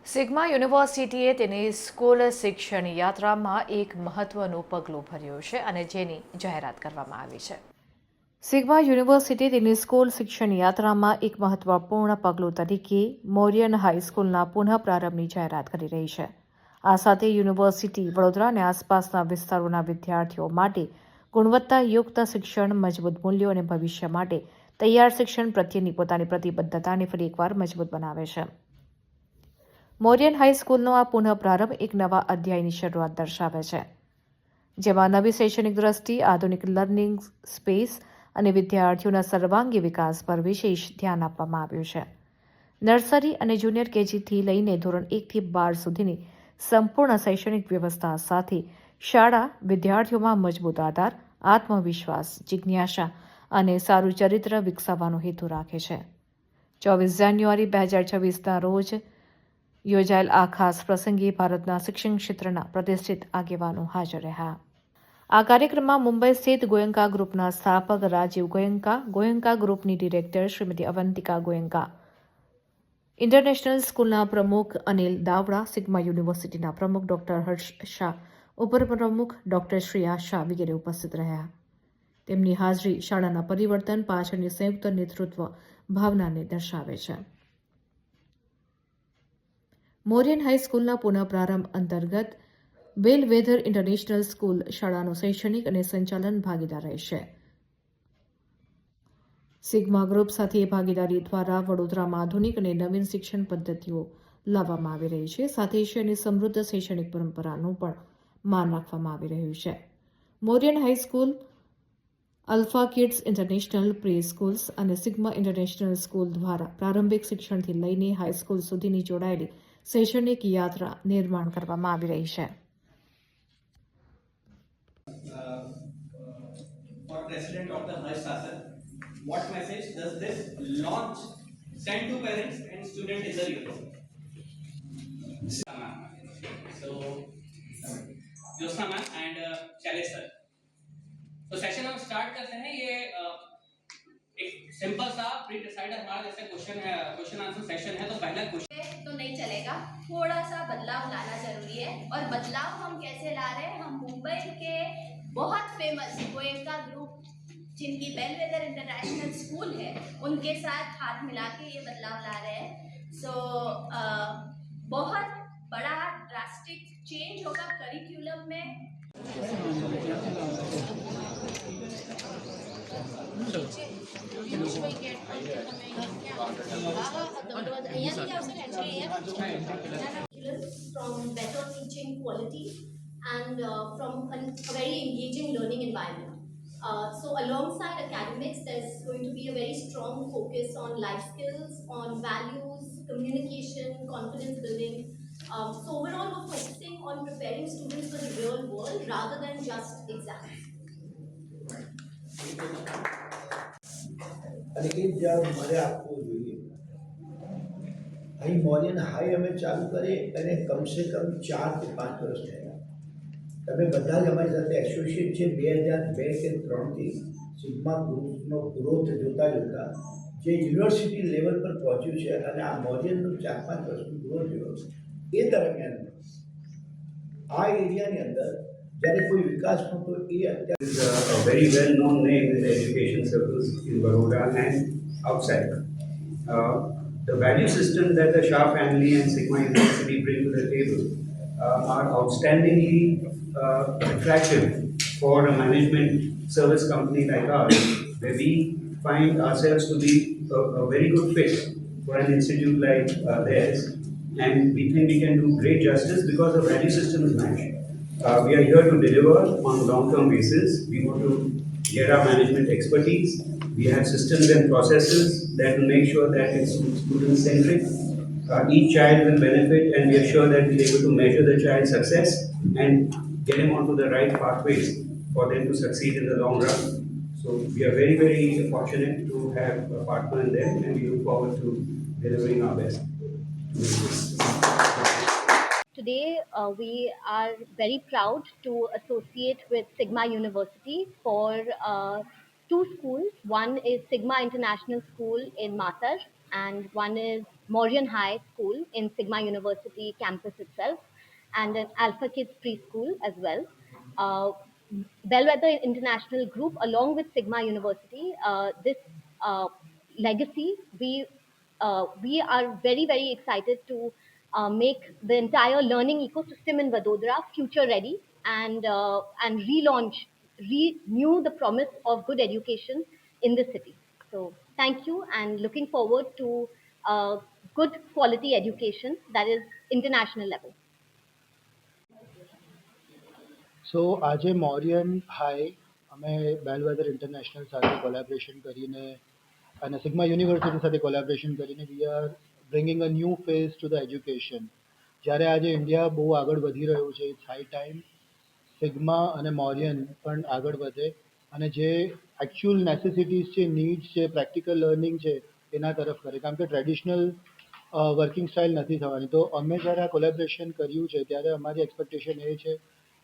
Sigma યુનિવર્સિટીએ તેની school શિક્ષણ યાત્રામાં એક મહત્વનું પગલું ભર્યું છે અને જેની જાહેરાત કરવામાં આવી છે. સિગ્મા યુનિવર્સિટી તેની સ્કૂલ શિક્ષણ યાત્રામાં એક મહત્વપૂર્ણ પગલું તરીકે મોરિયન હાઈસ્કૂલના પુનઃપ્રારંભની જાહેરાત કરી રહી છે. આ સાથે યુનિવર્સિટી વડોદરા અને આસપાસના વિસ્તારોના વિદ્યાર્થીઓ માટે ગુણવત્તાયુક્ત શિક્ષણ, મજબૂત મૂલ્યો અને ભવિષ્ય માટે તૈયાર શિક્ષણ પ્રત્યેની પોતાની પ્રતિબદ્ધતાને ફરી એકવાર મજબૂત બનાવે છે. મોરિયન હાઈસ્કૂલનો આ પુનઃપ્રારંભ એક નવા અધ્યાયની શરૂઆત દર્શાવે છે, જેમાં નવી શૈક્ષણિક દ્રષ્ટિ, આધુનિક લર્નિંગ સ્પેસ અને વિદ્યાર્થીઓના સર્વાંગી વિકાસ પર વિશેષ ધ્યાન આપવામાં આવ્યું છે. નર્સરી અને જુનિયર કેજીથી લઈને ધોરણ 1થી 12 સુધીની સંપૂર્ણ શૈક્ષણિક વ્યવસ્થા સાથે શાળા વિદ્યાર્થીઓમાં મજબૂત આધાર, આત્મવિશ્વાસ, જિજ્ઞાસા અને સારું ચરિત્ર વિકસાવવાનો હેતુ રાખે છે. 24 જાન્યુઆરી 2026ના રોજ યોજાયેલ આ ખાસ પ્રસંગે ભારતના શિક્ષણ ક્ષેત્રના પ્રતિષ્ઠિત આગેવાનો હાજર રહ્યા. આ કાર્યક્રમમાં મુંબઈ સ્થિત ગોયંકા ગ્રુપના સ્થાપક રાજીવ ગોયંકા, ગોયંકા ગ્રુપની ડિરેક્ટર શ્રીમતી અવંતિકા ગોયંકા, ઇન્ટરનેશનલ સ્કૂલના પ્રમુખ અનિલ દાવડા, સિગ્મા યુનિવર્સિટીના પ્રમુખ ડોક્ટર હર્ષ શાહ, ઉપપ્રમુખ ડોક્ટર શ્રેયા શાહ વગેરે ઉપસ્થિત રહ્યા. તેમની હાજરી શાળાના પરિવર્તન પાછળની સંયુક્ત નેતૃત્વ ભાવનાને દર્શાવે છે. મોરિયન હાઈસ્કૂલના પુનઃપ્રારંભ અંતર્ગત બેલવેધર ઇન્ટરનેશનલ સ્કૂલ શાળાનો શૈક્ષણિક અને સંચાલન ભાગીદાર રહેશે. સિગ્મા ગ્રુપ સાથે ભાગીદારી દ્વારા વડોદરામાં આધુનિક અને નવીન શિક્ષણ પદ્ધતિઓ લાવવામાં આવી રહી છે. સાથે શહેરની સમૃદ્ધ શૈક્ષણિક પરંપરાનું પણ માન રાખવામાં આવી રહ્યું છે. Mauryan high school, alpha kids international pre schools અને સિગ્મા ઇન્ટરનેશનલ સ્કૂલ દ્વારા પ્રારંભિક શિક્ષણથી લઈને હાઈસ્કૂલ સુધીની જોડાયેલી શૈક્ષણિક યાત્રા નિર્માણ કરવામાં આવી રહી છે. For President Dr. Harsh Sasar, what message does this launch send to parents and students in the region? So, Josna ma'am and Shailesh sir. तो सेशन हम स्टार्ट करते हैं. ये एक सिंपल सा प्री डिसाइड हमारा जैसे क्वेश्चन आंसर सेशन है. तो पहला क्वेश्चन तो नहीं चलेगा, थोड़ा सा बदलाव लाना जरूरी है. और बदलाव हम कैसे ला रहे हैं? हम मुंबई के बहुत फेमस गोयंका ग्रुप, जिनकी बेलवेदर इंटरनेशनल स्कूल है, उनके साथ हाथ मिला के ये बदलाव ला रहे हैं. सो बहुत बड़ा ड्रास्टिक चेंज होगा करिकुलम में. From better teaching quality and from a very engaging learning environment. So alongside academics, there's going to be a very strong focus on life skills, on values, communication, confidence building. So overall, we're focusing on preparing students for the real world rather than just exams. અને એ જવાબ મારે આપવો જોઈએ. અહીં મોરિયન high અમે ચાલુ કરી અને કમસે કમ 4 કે 5 વર્ષ થયા. તમે બધા જ અમારી સાથે એસોસિએટ છે. 2002 કે 3થી સિગ્મા ગ્રુપનો ગ્રોથ જોતા જોતા જે યુનિવર્સિટી લેવલ પર પહોંચ્યું છે અને આ મોરિયનનું 4-5 વર્ષનું ગ્રોથ જોયો એ દરમિયાન આ એરિયાની અંદર જ્યારે કોઈ વિકાસ નહોતો એ અત્યારે is a very well-known name in the education circles in Baroda and outside. The value system that the Shah family and Sigma University bring to the table are outstandingly attractive for a management service company like ours, where we find ourselves to be a very good fit for an institute like theirs, and we think we can do great justice because the value system is matched. We are here to deliver on a long-term basis. We want to get our management expertise. We have systems and processes that will make sure that it's student-centric. Each child will benefit, and we are sure that we'll be able to measure the child's success and get him onto the right pathways for them to succeed in the long run. So we are very, very fortunate to have a partner in them, and we look forward to delivering our best. Today, we are very proud to associate with Sigma University for 2 schools. One is Sigma International School in Masar and one is Morian High School in Sigma University campus itself, and an Alpha Kids preschool as well. Uh, Bellwether International Group, along with Sigma University, this uh, legacy, we are very, very excited to make the entire learning ecosystem in Vadodara future ready, and relaunch, renew the promise of good education in the city. So thank you, and looking forward to good quality education that is international level. સો આજે મોરિયન high અમે બેલવેધર international સાથે collaboration કરીને અને sigma university સાથે collaboration કરીને we are bringing a new phase to the education. જ્યારે આજે India બહુ આગળ વધી રહ્યું છે, ઇટ્સ હાઈ ટાઈમ સિગ્મા અને મોરિયન પણ આગળ વધે અને જે એકચ્યુઅલ નેસેસિટીઝ છે, નીડ્સ છે, પ્રેક્ટિકલ લર્નિંગ છે એના તરફ કરે, કારણ કે ટ્રેડિશનલ વર્કિંગ સ્ટાઇલ નથી થવાની. તો અમે જ્યારે આ કોલેબરેશન કર્યું છે ત્યારે અમારી એક્સપેક્ટેશન એ છે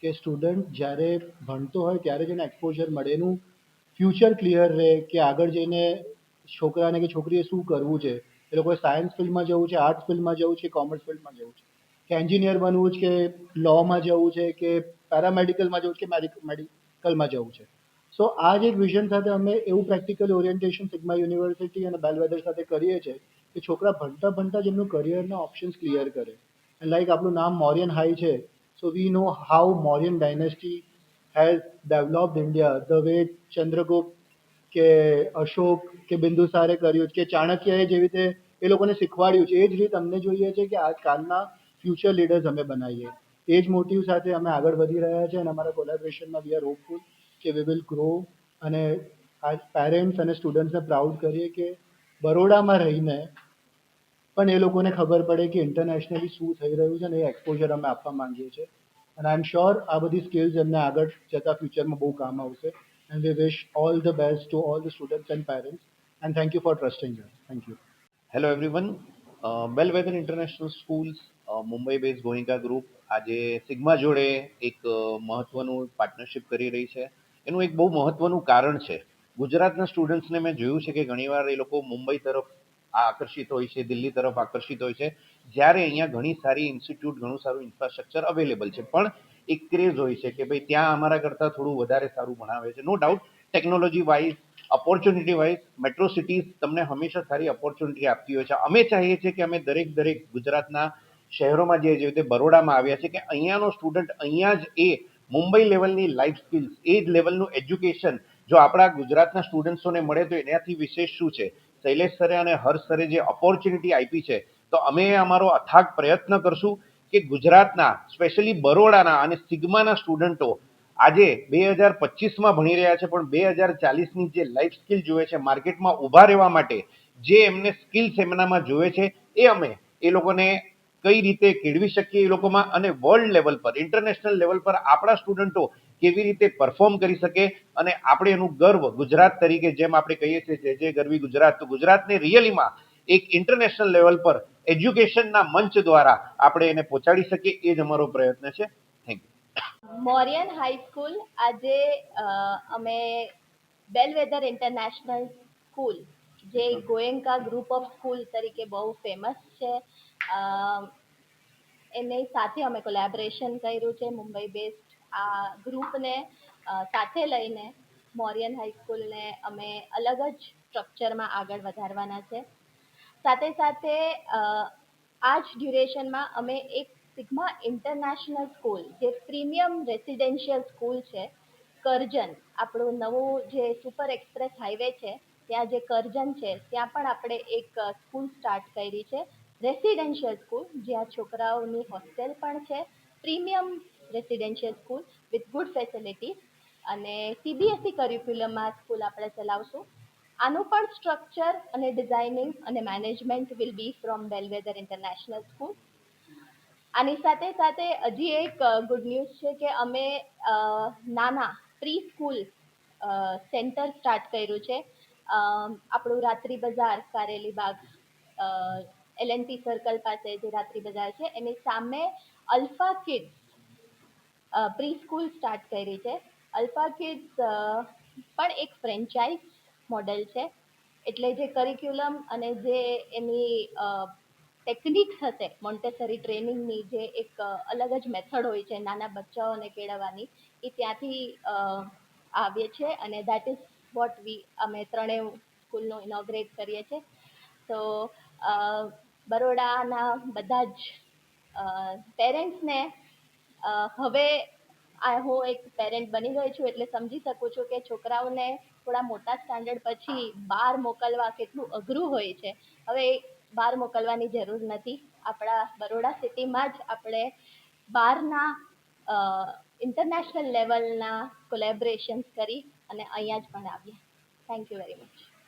કે સ્ટુડન્ટ જ્યારે ભણતો હોય ત્યારે જ એને એક્સપોઝર મળે, એનું ફ્યુચર ક્લિયર રહે કે આગળ જઈને છોકરાને કે છોકરીએ શું કરવું છે. એ લોકોએ સાયન્સ ફિલ્ડમાં જવું છે, આર્ટ્સ ફિલ્ડમાં જવું છે, કોમર્સ ફિલ્ડમાં જવું છે, કે એન્જિનિયર બનવું છે, કે લોમાં જવું છે, કે પેરામેડિકલમાં જવું છે, કે મેડિકલમાં જવું છે. સો આ જ એક વિઝન સાથે અમે એવું પ્રેક્ટિકલ ઓરિએન્ટેશન સિગ્મા યુનિવર્સિટી અને બેલવેધર સાથે કરીએ છીએ કે છોકરા ભણતા ભણતા જ એમનું કરિયરના ઓપ્શન્સ ક્લિયર કરે. એન્ડ લાઈક આપણું નામ મોરિયન હાઈ છે, so we know how Mauryan dynasty has developed India, the way Chandragupt કે અશોક કે બિંદુસારે કર્યું છે, કે ચાણક્યએ જેવી રીતે એ લોકોને શીખવાડ્યું છે, એ જ રીત અમને જોઈએ છે કે આજકાલના ફ્યુચર લીડર્સ અમે બનાવીએ. એ જ મોટિવ સાથે અમે આગળ વધી રહ્યા છીએ અને અમારા કોલેબરેશનમાં વી આર હોપફુલ કે વી વિલ ગ્રો અને આ પેરેન્ટ્સ અને સ્ટુડન્ટ્સને પ્રાઉડ કરીએ કે બરોડામાં રહીને પણ એ લોકોને ખબર પડે કે ઇન્ટરનેશનલી શું થઈ રહ્યું છે અને એ એક્સપોઝર અમે આપવા માંગીએ છીએ. અને આઈ એમ શ્યોર આ બધી સ્કિલ્સ એમને આગળ જતાં ફ્યુચરમાં બહુ કામ આવશે. And we wish all the best to all the students and parents, and thank you for trusting us. Thank you. Hello everyone. Bellwether international schools Mumbai base Goenka group આજે સિગ્મા જોડે એક મહત્વનું પાર્ટનરશિપ કરી રહી છે. એનું એક બહુ મહત્વનું કારણ છે, ગુજરાતના સ્ટુડન્ટ્સને મેં જોયું છે કે ઘણીવાર એ લોકો મુંબઈ તરફ આકર્ષિત હોય છે, દિલ્હી તરફ આકર્ષિત હોય છે, જ્યારે અહીંયા ઘણી સારી ઇન્સ્ટિટ્યૂટ, ઘણું સારું ઇન્ફ્રાસ્ટ્રક્ચર અવેલેબલ છે, પણ એક ક્રેઝ હોય છે કે ભાઈ ત્યાં અમારા કરતાં થોડું વધારે સારું ભણાવે છે. No doubt technology wise, opportunity wise metro cities તમને હંમેશા સારી ઓપોર્ચ્યુનિટી આપતી હોય છે. અમે ચાહીએ છીએ કે અમે દરેક ગુજરાતના શહેરોમાં જે જેવી રીતે બરોડામાં આવ્યા છે કે અહીંયાનો સ્ટુડન્ટ અહીંયા જ એ મુંબઈ લેવલની લાઈફ સ્કિલ્સ, એ જ લેવલનું એજ્યુકેશન જો આપણા ગુજરાતના સ્ટુડન્ટ્સોને મળે તો એનાથી વિશેષ શું છે. શૈલેષ સરે અને હર્ષ સરે જે ઓપોર્ચ્યુનિટી આપી છે, તો અમે અમારો અથાગ પ્રયત્ન કરશું કે ગુજરાતના સ્પેશિયલી બરોડાના અને સિગ્માના સ્ટુડન્ટો આજે 2025માં ભણી રહ્યા છે, પણ 2040ની જે લાઈફ સ્કિલ જોઈએ છે, માર્કેટમાં ઊભા રહેવા માટે જે એમને સ્કિલ્સ એમનામાં જોઈએ છે, એ અમે એ લોકોને કઈ રીતે કેળવી શકીએ એ લોકોમાં, અને વર્લ્ડ લેવલ પર, ઇન્ટરનેશનલ લેવલ પર આપણા સ્ટુડન્ટો કેવી રીતે પરફોર્મ કરી શકે અને આપણે એનું ગર્વ ગુજરાત તરીકે, જેમ આપણે કહીએ છીએ જે ગરવી ગુજરાત, તો ગુજરાતને રિયલીમાં એક ઇન્ટરનેશનલ લેવલ પર એજ્યુકેશનના મંચ દ્વારા આપણે એને પહોંચાડી શકીએ, એ જ અમારો પ્રયત્ન છે. Thank you. મોરિયન હાઈ સ્કૂલ આજે અમે બેલવેધર ઇન્ટરનેશનલ સ્કૂલ, જે ગોયંકા ગ્રુપ ઓફ સ્કૂલ તરીકે બહુ ફેમસ છે, એની સાથે અમે કોલેબરેશન કર્યું છે. મુંબઈ બેસ્ડ આ ગ્રુપને સાથે લઈને મોરિયન હાઈ સ્કૂલને અમે અલગ જ સ્ટ્રક્ચરમાં આગળ વધારવાના છે. સાથે સાથે આ જ ડ્યુરેશનમાં અમે એક સિગ્મા ઇન્ટરનેશનલ સ્કૂલ, જે પ્રીમિયમ રેસિડેન્શિયલ સ્કૂલ છે, કરજણ, આપણું નવું જે સુપર એક્સપ્રેસ હાઈવે છે ત્યાં જે કરજણ છે, ત્યાં પણ આપણે એક સ્કૂલ સ્ટાર્ટ કરી છે, રેસિડેન્શિયલ સ્કૂલ, જ્યાં છોકરાઓની હોસ્ટેલ પણ છે, premium residential school with good facility, અને સીબીએસઈ કરિક્યુલમમાં સ્કૂલ આપણે ચલાવશું. આનું પણ સ્ટ્રક્ચર અને ડિઝાઇનિંગ અને management will be from Bellwether international school. આની સાથે સાથે હજી એક ગુડ ન્યૂઝ છે કે અમે નાના પ્રી સ્કૂલ સેન્ટર સ્ટાર્ટ કર્યું છે, આપણું રાત્રિ બજાર, કારેલી બાગ, LNT સર્કલ પાસે જે રાત્રિ બજાર છે એની સામે alpha kids pre school start કરી છે. અલ્ફા કિડ્સ પણ એક ફ્રેન્ચાઇઝ મોડેલ છે, એટલે જે કરિક્યુલમ અને જે એની ટેકનિક્સ હશે મોન્ટેસરી ટ્રેનિંગની, જે એક અલગ જ મેથડ હોય છે નાના બચ્ચાઓને કેળવવાની, એ ત્યાંથી આવે છે અને દેટ ઇઝ વોટ અમે ત્રણેય સ્કૂલનું ઇનોગ્રેટ કરીએ છીએ. તો બરોડાના બધા જ પેરેન્ટ્સને હવે હું એક પેરેન્ટ બની ગઈ છું એટલે સમજી શકું છું કે છોકરાઓને થોડા મોટા સ્ટાન્ડર્ડ પછી બહાર મોકલવા કેટલું અઘરું હોય છે. હવે બહાર મોકલવાની જરૂર નથી. આપણા બરોડા સિટીમાં જ આપણે બહારના ઇન્ટરનેશનલ લેવલના કોલેબરેશન્સ કરી અને અહીંયા જ ભણાવીએ. Thank you very much.